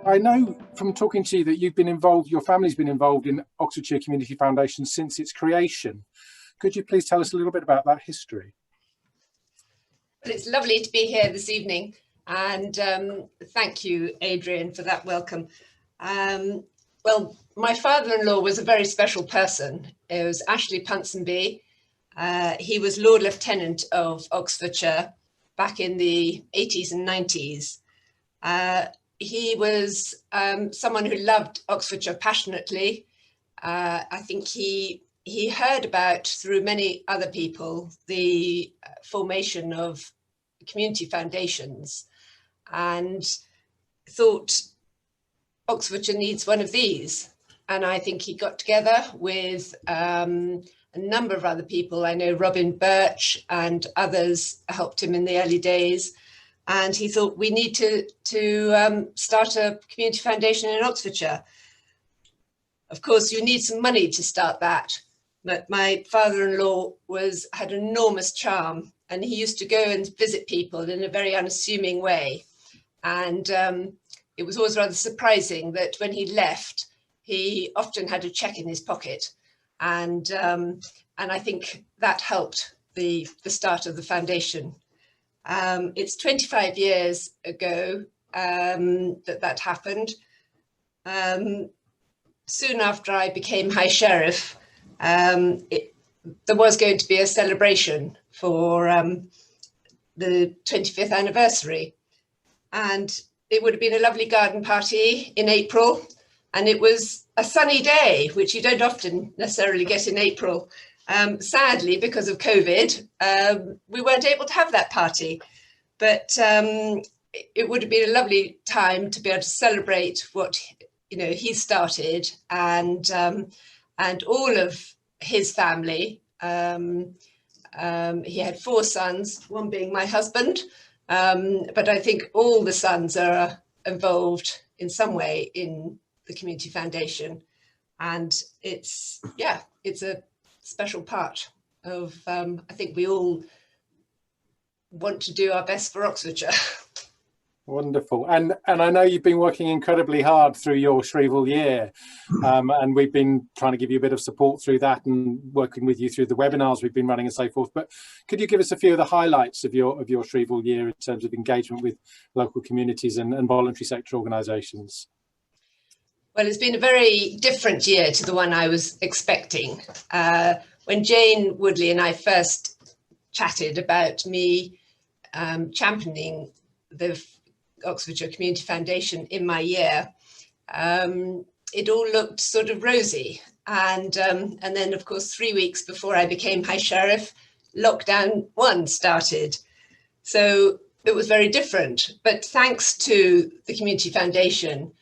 I know from talking to you that you've been involved, your family's been involved in Oxfordshire Community Foundation since its creation. Could you please tell us a little bit about that history? Well, it's lovely to be here this evening, and thank you, Adrian, for that welcome. Well, my father-in-law was a very special person. It was Ashley Ponsonby. He was Lord Lieutenant of Oxfordshire back in the 80s and 90s. He was someone who loved Oxfordshire passionately. I think he heard about, through many other people, the formation of community foundations and thought Oxfordshire needs one of these. And I think he got together with a number of other people. I know Robin Birch and others helped him in the early days. And he thought, we need to start a community foundation in Oxfordshire. Of course, you need some money to start that. But my father-in-law had enormous charm, and he used to go and visit people in a very unassuming way. And it was always rather surprising that when he left, he often had a cheque in his pocket. And I think that helped the start of the foundation. It's 25 years ago that happened. Soon after I became High Sheriff, there was going to be a celebration for the 25th anniversary. And it would have been a lovely garden party in April. And it was a sunny day, which you don't often necessarily get in April. Sadly, because of COVID, we weren't able to have that party. But it would have been a lovely time to be able to celebrate what he started, and all of his family. He had 4 sons, one being my husband, but I think all the sons are involved in some way in the Community Foundation, and it's a special part of. I think we all want to do our best for Oxfordshire. Wonderful. And I know you've been working incredibly hard through your Shrieval year, and we've been trying to give you a bit of support through that and working with you through the webinars we've been running and so forth. But could you give us a few of the highlights of your Shrieval year in terms of engagement with local communities and voluntary sector organisations? Well, it's been a very different year to the one I was expecting. When Jane Woodley and I first chatted about me championing the Oxfordshire Community Foundation in my year, it all looked sort of rosy. And then, of course, 3 weeks before I became High Sheriff, lockdown 1 started. So it was very different. But thanks to the Community Foundation,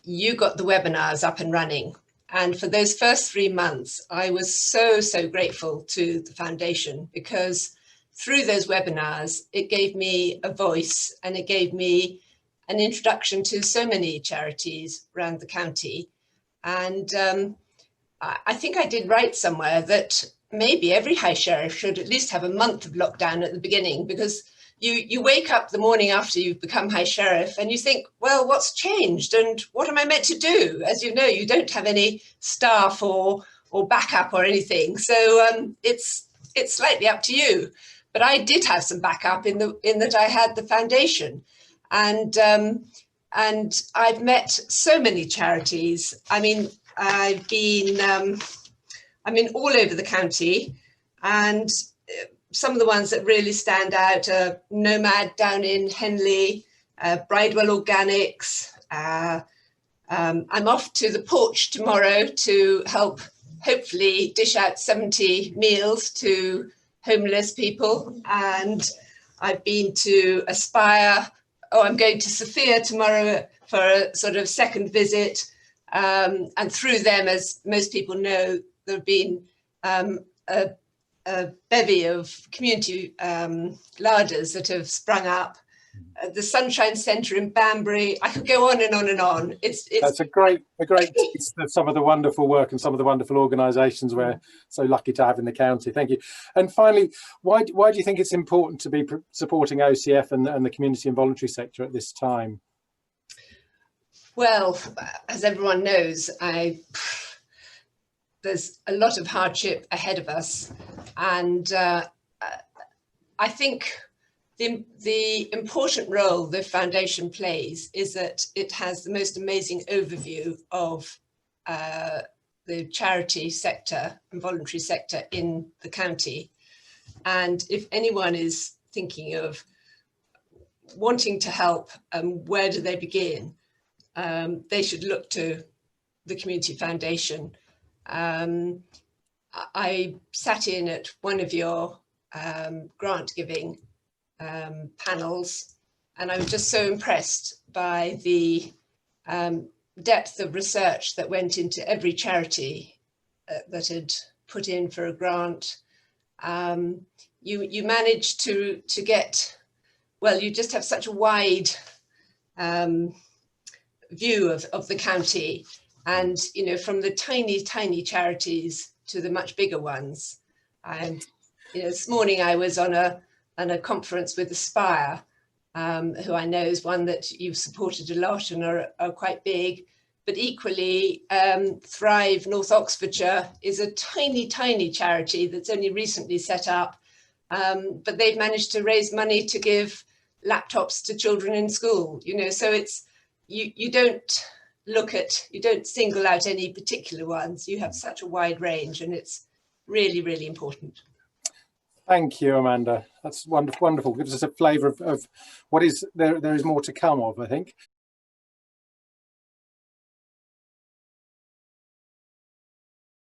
you got the webinars up and running. And for those first 3 months, I was so grateful to the foundation, because through those webinars, it gave me a voice and it gave me an introduction to so many charities around the county. And I think I did write somewhere that maybe every High Sheriff should at least have a month of lockdown at the beginning, because you wake up the morning after you've become High Sheriff and you think, well, what's changed and what am I meant to do? As you know, you don't have any staff or backup or anything. So it's slightly up to you. But I did have some backup in that I had the foundation, and I've met so many charities. I mean, I've been all over the county, and some of the ones that really stand out are Nomad down in Henley, Bridewell Organics. I'm off to the Porch tomorrow to help, hopefully, dish out 70 meals to homeless people, and I've been to Aspire. I'm going to Sophia tomorrow for a sort of second visit, and through them, as most people know, there have been a bevy of community larders that have sprung up. The Sunshine Centre in Banbury. I could go on and on and on. That's a great taste of some of the wonderful work and some of the wonderful organisations we're so lucky to have in the county. Thank you. And finally, why do you think it's important to be supporting OCF and the community and voluntary sector at this time? Well, as everyone knows, there's a lot of hardship ahead of us, and I think the important role the foundation plays is that it has the most amazing overview of the charity sector and voluntary sector in the county. And if anyone is thinking of wanting to help, where do they begin? They should look to the Community Foundation. I sat in at one of your grant giving panels, and I was just so impressed by the depth of research that went into every charity that had put in for a grant. You managed to get, well, you just have such a wide view of the county, and you know, from the tiny charities to the much bigger ones. And you know, this morning I was on a conference with Aspire, who I know is one that you've supported a lot and are quite big. But equally, Thrive North Oxfordshire is a tiny charity that's only recently set up, but they've managed to raise money to give laptops to children in school. You know, so it's you don't single out any particular ones. You have such a wide range, and it's really important. Thank you, Amanda. That's wonderful. Gives us a flavour of what is there. There is more to come of, I think.